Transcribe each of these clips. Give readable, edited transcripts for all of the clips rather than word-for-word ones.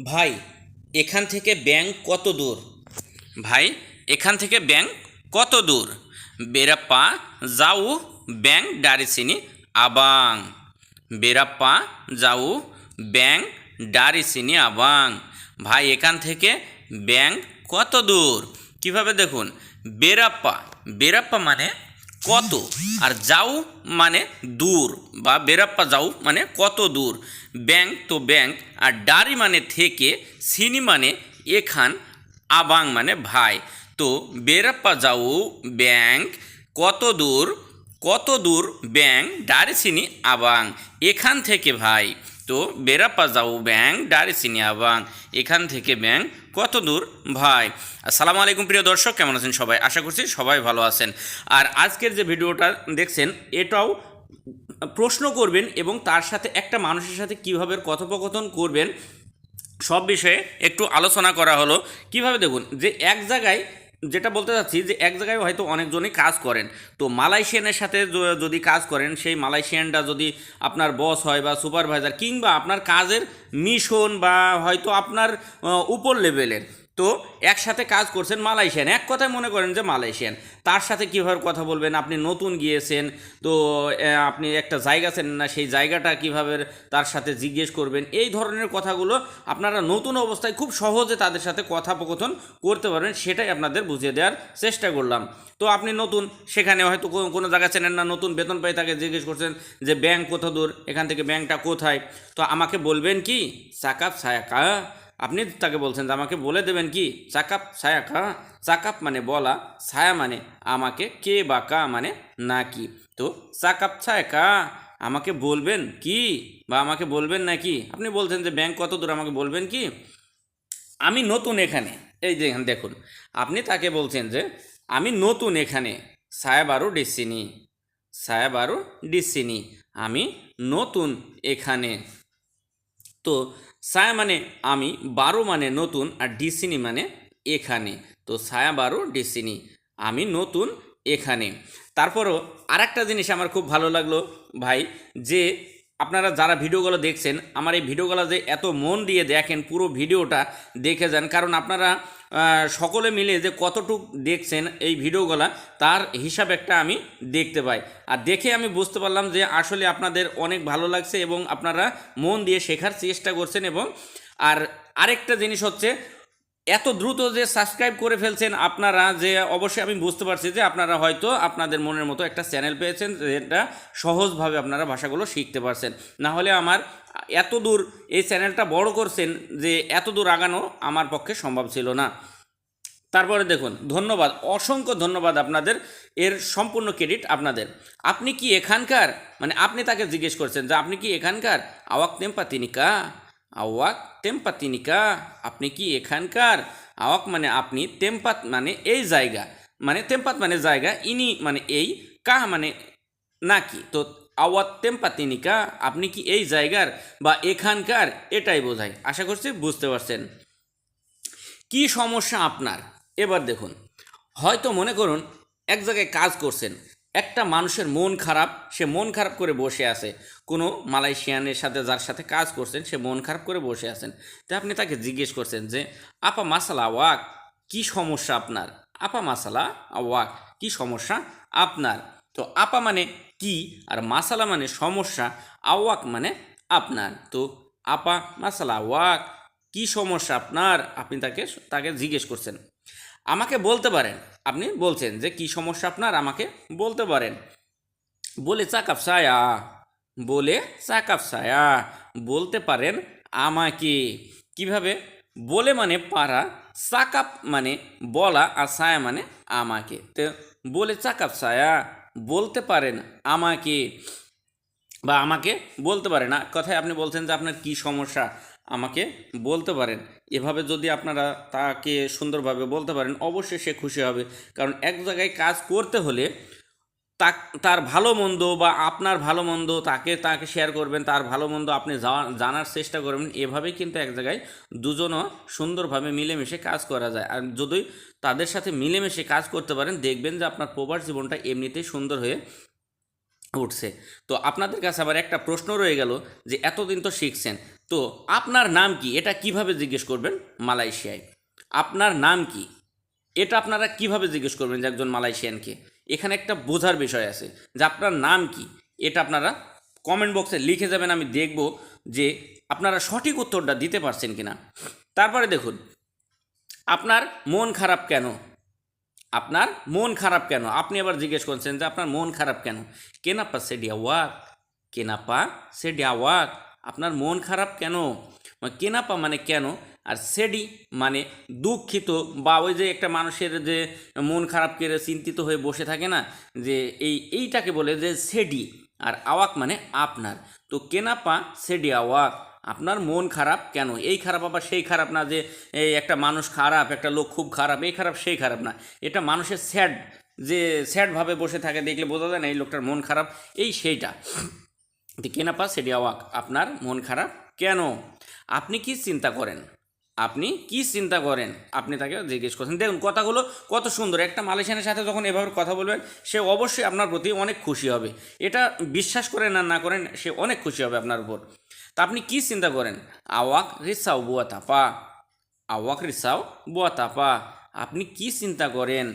ভাই, এখান থেকে ব্যাংক কত দূর? ভাই, এখান থেকে ব্যাংক কত দূর? বেরাপ্পা যাও ব্যাংক ডারিসিনি আবাং। বেরাপ্পা যাও ব্যাংক ডারিসিনি আবাং। ভাই, এখান থেকে ব্যাংক কত দূর? কিভাবে দেখুন, বেরাপ্পা, বেরাপ্পা মানে কত, আর যাও মানে দূর, বা বেরাপ্পা যাও মানে কত দূর। ব্যাংক তো ব্যাংক, আর ডারি মানে থেকে, সিনি মানে এখান, আবাং মানে ভাই। তো বেরাপ্পা যাও ব্যাংক কত দূর, কত দূর ব্যাংক ডারিসিনি আবাং, এখান থেকে ভাই। তো বেরাপ্পা যাও ব্যাংক ডারিসিনি আবাং, এখান থেকে ব্যাংক কত দূর ভাই। আসসালামু আলাইকুম প্রিয় দর্শক, কেমন আছেন সবাই? আশা করছি সবাই ভালো আছেন। আর আজকের যে ভিডিওটা দেখছেন, এটাও প্রশ্ন করবেন এবং তার সাথে একটা মানুষের সাথে কীভাবে কথোপকথন করবেন সব বিষয়ে একটু আলোচনা করা হলো। কিভাবে দেখুন, যে এক জায়গায়, যেটা বলতে চাচ্ছি, যে এক জায়গায় হয়তো অনেকজনই কাজ করেন, তো মালয়েশিয়ানের সাথে যদি কাজ করেন, সেই মালয়েশিয়ানটা যদি আপনার বস হয় বা সুপারভাইজার, কিংবা আপনার কাজের মিশন বা হয়তো আপনার উপর লেভেলের, তো একসাথে কাজ করছেন মালয়েশিয়ান, এক কথায় মনে করেন যে মালয়েশিয়ান, তার সাথে কীভাবে কথা বলবেন? আপনি নতুন গিয়েছেন, তো আপনি একটা জায়গা চেনেন না, সেই জায়গাটা কীভাবে তার সাথে জিজ্ঞেস করবেন, এই ধরনের কথাগুলো আপনারা নতুন অবস্থায় খুব সহজে তাদের সাথে কথোপকথন করতে পারবেন, সেটাই আপনাদের বুঝিয়ে দেওয়ার চেষ্টা করলাম। তো আপনি নতুন, সেখানে হয়তো কোনো জায়গা চেনেন না, নতুন বেতন পাই, তাকে জিজ্ঞেস করছেন যে ব্যাংক কত দূর, এখান থেকে ব্যাংকটা কোথায়। তো আমাকে বলবেন কি চাকাপ ছায়াকা, আপনি তাকে বলছেন যে আমাকে বলে দেবেন কি চাকাপ ছায়াকা। চাকাপ মানে বলা, ছায়া মানে আমাকে, কে বা কা মানে নাকি। তো চাকাপ ছায়াকা, আমাকে বলবেন কি, বা আমাকে বলবেন নাকি। আপনি বলছেন যে ব্যাংক কত দূর, আমাকে বলবেন কি, আমি নতুন এখানে। এই যে এখানে দেখুন, আপনি তাকে বলছেন যে আমি নতুন এখানে, সায়াবারু ডিসিনি, সায়াবারু ডিসিনি, আমি নতুন এখানে। তো সায়া মানে আমি, বারো মানে নতুন, আর ডিসিনি মানে এখানে। তো সায়া বারো ডিসিনি, আমি নতুন এখানে। তারপরও আরেকটা জিনিস আমার খুব ভালো লাগলো ভাই, যে আপনারা যারা ভিডিওগুলো দেখছেন, আমার এই ভিডিওগুলো যে এত মন দিয়ে দেখেন, পুরো ভিডিওটা দেখে যান, কারণ আপনারা সকলে মিলে যে কতটুক দেখছেন এই ভিডিওগুলো, তার হিসাব একটা আমি দেখতে পাই। আর দেখে আমি বুঝতে পারলাম যে আসলে আপনাদের অনেক ভালো লাগছে এবং আপনারা মন দিয়ে শেখার চেষ্টা করছেন। এবং আর আরেকটা জিনিস হচ্ছে, এত দ্রুত যে সাবস্ক্রাইব করে ফেলছেন আপনারা, যে অবশ্যই আমি বুঝতে পারছি যে আপনারা হয়তো আপনাদের মনের মতো একটা চ্যানেল পেয়েছেন, যেটা সহজভাবে আপনারা ভাষাগুলো শিখতে পারছেন। না হলে আমার এত দূর এই চ্যানেলটা বড় করছেন, যে এত দূর আগানো আমার পক্ষে সম্ভব ছিল না। তারপরে দেখুন, ধন্যবাদ, অসংখ্য ধন্যবাদ আপনাদের, এর সম্পূর্ণ ক্রেডিট আপনাদের। আপনি কি এখানকার, মানে আপনি তাকে জিজ্ঞেস করছেন যে আপনি কি এখানকার, আওয়াক তেম্পাতিনিকা, আওয়াক তেম্পাতিনিকা, আপনি কি এখানকার। আওয়াক মানে আপনি, তেম্পাত মানে এই জায়গা, মানে তেম্পাত মানে জায়গা, ইনি মানে এই, কাহ মানে নাকি। তো আওয়াত তেম্পাতিনিকা, আপনি কি এই জায়গার বা এখানকার, এটাই বোঝায়। আশা করছি বুঝতে পারছেন। কি সমস্যা আপনার? এবার দেখুন, হয়তো মনে করুন এক জায়গায় কাজ করছেন, একটা মানুষের মন খারাপ, সে মন খারাপ করে বসে আছে, কোনো মালয়েশিয়ানের সাথে যার সাথে কাজ করছেন, সে মন খারাপ করে বসে আছেন। তো আপনি তাকে জিজ্ঞেস করছেন যে আপা মাসালা ওয়াক, কি সমস্যা আপনার। আপা মাসালা ওয়াক, কি সমস্যা আপনার। তো আপা মানে কি, আর মাসালা মানে সমস্যা, আওয়াক মানে আপনার। তো আপা মাসালা ওয়াক, কি সমস্যা আপনার, আপনি তাকে তাকে জিজ্ঞেস করছেন। আমাকে বলতে পারেন, আপনি বলছেন যে কি সমস্যা আপনার, আমাকে বলতে পারেন। বলে চাকাপ সায়া, বলে চাকাপ সায়া, বলতে পারেন আমাকে। কিভাবে? বলে মানে পারা, চাকাপ মানে বলা, আর সায়া মানে আমাকে। তো বলে চাকাপ সায়া, বলতে পারেন আমাকে, বা আমাকে বলতে পারেন। না কথায় আপনি বলছেন যে আপনার কি সমস্যা, আমাকে বলতে পারেন। এভাবে যদি আপনারা তাকে সুন্দরভাবে বলতে পারেন, অবশ্যই সে খুশি হবে। কারণ এক জায়গায় কাজ করতে হলে তার ভালো মন্দ বা আপনার ভালো মন্দ তাকে তাকে শেয়ার করবেন, তার ভালো মন্দ আপনি জানার চেষ্টা করবেন। এভাবেই কিন্তু এক জায়গায় দুজনও সুন্দরভাবে মিলেমিশে কাজ করা যায়। আর যদি তাদের সাথে মিলেমিশে কাজ করতে পারেন, দেখবেন যে আপনার প্রবাস জীবনটা এমনিতেই সুন্দর হয়ে উঠছে। তো আপনাদের কাছে আবার একটা প্রশ্ন রয়ে গেল যে এতদিন তো শিখছেন, তো আপনার নাম কি এটা কিভাবে জিজ্ঞেস করবেন মালয়েশিয়ায়? আপনার নাম কি এটা আপনারা কিভাবে জিজ্ঞেস করবেন যে একজন মালয়েশিয়ানকে? এখানে একটা বোঝার বিষয় আছে যে আপনার নাম কি, এটা আপনারা কমেন্ট বক্সে লিখে যাবেন, আমি দেখব যে আপনারা সঠিক উত্তরটা দিতে পারছেন কিনা। তারপরে দেখুন, আপনার মন খারাপ কেন? আপনার মন খারাপ কেন? আপনি আবার জিজ্ঞেস করছেন যে আপনার মন খারাপ কেন? কেনাপা সেডিয়া ওয়াক, কেনাপা সেডিয়া ওয়াক, আপনার মন খারাপ কেন? কেনাপা মানে কেন, আর সেডি মানে দুঃখিত, বা ওই যে একটা মানুষের যে মন খারাপ করে চিন্তিত হয়ে বসে থাকে না, যে এইটাকে বলে যে সেডি। আর আওয়াক মানে আপনার। তো কেনাপা সেডি আওয়াক, আপনার মন খারাপ কেন? এই খারাপ আবার সেই খারাপ না যে এই একটা মানুষ খারাপ, একটা লোক খুব খারাপ, এই খারাপ সেই খারাপ না। এটা মানুষের স্যাড, যে স্যাডভাবে বসে থাকে দেখলে বোঝা যায় না এই লোকটার মন খারাপ, এই সেইটা। তো কেনাপা সেডি আওয়াক, আপনার মন খারাপ কেন? আপনি কি চিন্তা করেন? আপনি কি চিন্তা করেন? আপনি তাকে জিজ্ঞেস করছেন। দেখুন কথাগুলো কত সুন্দর। একটা মালয়েশিয়ানের সাথে যখন এভাবে কথা বলবেন, সে অবশ্যই আপনার প্রতি অনেক খুশি হবে। এটা বিশ্বাস করেন আর না করেন, সে অনেক খুশি হবে আপনার উপর। তা আপনি কি চিন্তা করেন? আওয়াক রিসাও বুয়া তাপা, আওয়াক রিসাও বুয়া তাপা, আপনি কি চিন্তা করেন?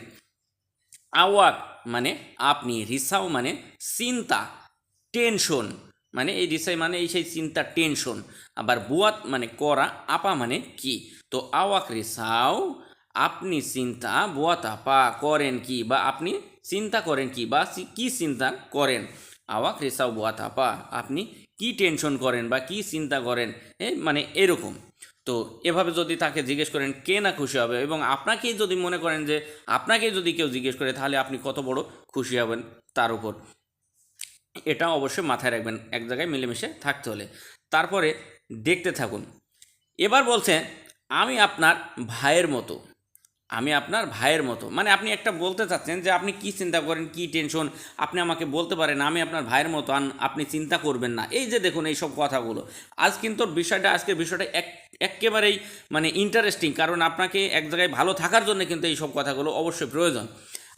আওয়াক মানে আপনি, রিসাও মানে চিন্তা, টেনশন, মানে এই রিসাই মানে এই সেই চিন্তা, টেনশন। আবার বুয়াত মানে করা, আপা মানে কি। তো আওয়াক রিসাও, আপনি চিন্তা, বুয়াত আপা করেন কি, বা আপনি চিন্তা করেন কি, বা কি চিন্তা করেন। আওয়াক রিসাও বুয়াত আপা, আপনি কি টেনশন করেন বা কি চিন্তা করেন, মানে এরকম। তো এভাবে যদি তাকে জিজ্ঞেস করেন, কে না খুশি হবে। এবং আপনাকেই যদি মনে করেন যে আপনাকেই যদি কেউ জিজ্ঞেস করে, তাহলে আপনি কত বড় খুশি হবেন তার উপর। এটা অবশ্যই মাথায় রাখবেন এক জায়গায় মিলেমিশে থাকতে হলে। তারপরে দেখতে থাকুন। এবার বলছে, আমি আপনার ভাইয়ের মতো, আমি আপনার ভাইয়ের মতো, মানে আপনি একটা বলতে চাচ্ছেন যে আপনি কি চিন্তা করেন, কি টেনশন, আপনি আমাকে বলতে পারেন, আমি আপনার ভাইয়ের মতো, আপনি চিন্তা করবেন না। এই যে দেখুন এইসব কথাগুলো, আজকের বিষয়টা একেবারেই মানে ইন্টারেস্টিং, কারণ আপনাকে এক জায়গায় ভালো থাকার জন্য কিন্তু এইসব কথাগুলো অবশ্যই প্রয়োজন।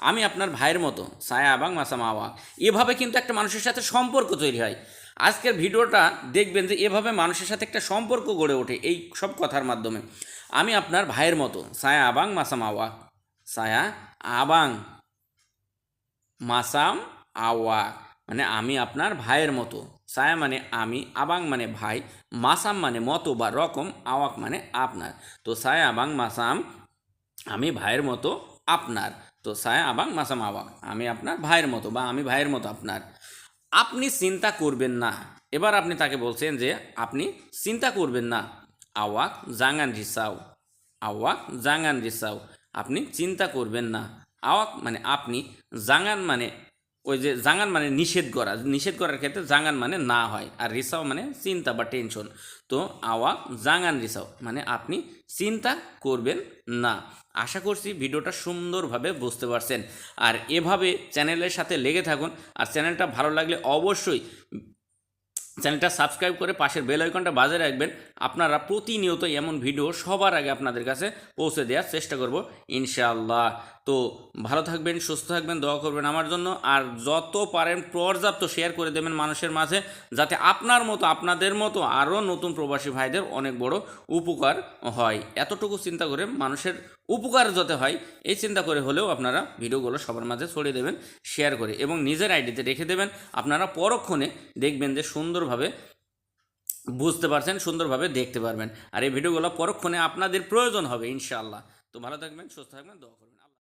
আমি আপনার ভাইয়ের মতো, সায়া আবাং মাসামা আওয়াক, এভাবে কিন্তু একটা মানুষের সাথে সম্পর্ক তৈরি হয়। আজকের ভিডিওটা দেখবেন যে এভাবে মানুষের সাথে একটা সম্পর্ক গড়ে ওঠে এই সব কথার মাধ্যমে। আমি আপনার ভাইয়ের মতো, সায়া আবাং মাসাম আওয়াক, সায়া আবাং মাসাম আওয়াক, মানে আমি আপনার ভাইয়ের মতো। সায়া মানে আমি, আবাং মানে ভাই, মাসাম মানে মতো বা রকম, আওয়াক মানে আপনার। তো সায়া আবাং মাসাম, আমি ভাইয়ের মতো আপনার। তো সায়া আবাং মাসাম আওয়াক, আমি আপনার ভাইয়ের মতো বা আমি ভাইয়ের মতো আপনার। আপনি চিন্তা করবেন না। এবার আপনি তাকে বলছেন যে আপনি চিন্তা করবেন না। আওয়াক জাঙ্গান রিসাও, আওয়াক জাঙ্গান রিসাও, আপনি চিন্তা করবেন না। আওয়াক মানে আপনি, জাঙ্গান মানে ওই যে জাঙ্গান মানে নিষেধ করা, নিষেধ করার ক্ষেত্রে জাঙ্গান মানে না হয়, আর রিসাও মানে চিন্তা বা টেনশন। তো আওয়াক জাঙ্গান রিসাও মানে আপনি চিন্তা করবেন না। আশা করছি ভিডিওটা সুন্দরভাবে বুঝতে পারছেন। আর এভাবে চ্যানেলের সাথে লেগে থাকুন। আর চ্যানেলটা ভালো লাগলে অবশ্যই চ্যানেলটা সাবস্ক্রাইব করে পাশের বেল আইকনটা বাজিয়ে রাখবেন। আপনারা প্রতিনিয়ত এমন ভিডিও সবার আগে আপনাদের কাছে পৌঁছে দেওয়ার চেষ্টা করব ইনশাআল্লাহ। তো ভালো থাকবেন, সুস্থ থাকবেন, দোয়া করবেন আমার জন্য। আর যত পারেন পর্যাপ্ত শেয়ার করে দেবেন মানুষের মাঝে, যাতে আপনার মতো, আপনাদের মতো আরও নতুন প্রবাসী ভাইদের অনেক বড় উপকার হয়। এতটুকু চিন্তা করে মানুষের উপকার যাতে হয়, এই চিন্তা করে হলেও আপনারা ভিডিওগুলো সবার মাঝে ছড়িয়ে দেবেন শেয়ার করে, এবং নিজের আইডিতে রেখে দেবেন। আপনারা পরক্ষণে দেখবেন যে সুন্দরভাবে বুঝতে পারছেন, সুন্দরভাবে দেখতে পারবেন। আর এই ভিডিওগুলো পরক্ষণে আপনাদের প্রয়োজন হবে ইনশাআল্লাহ। তো ভালো থাকবেন, সুস্থ থাকবেন, দোয়া করবেন।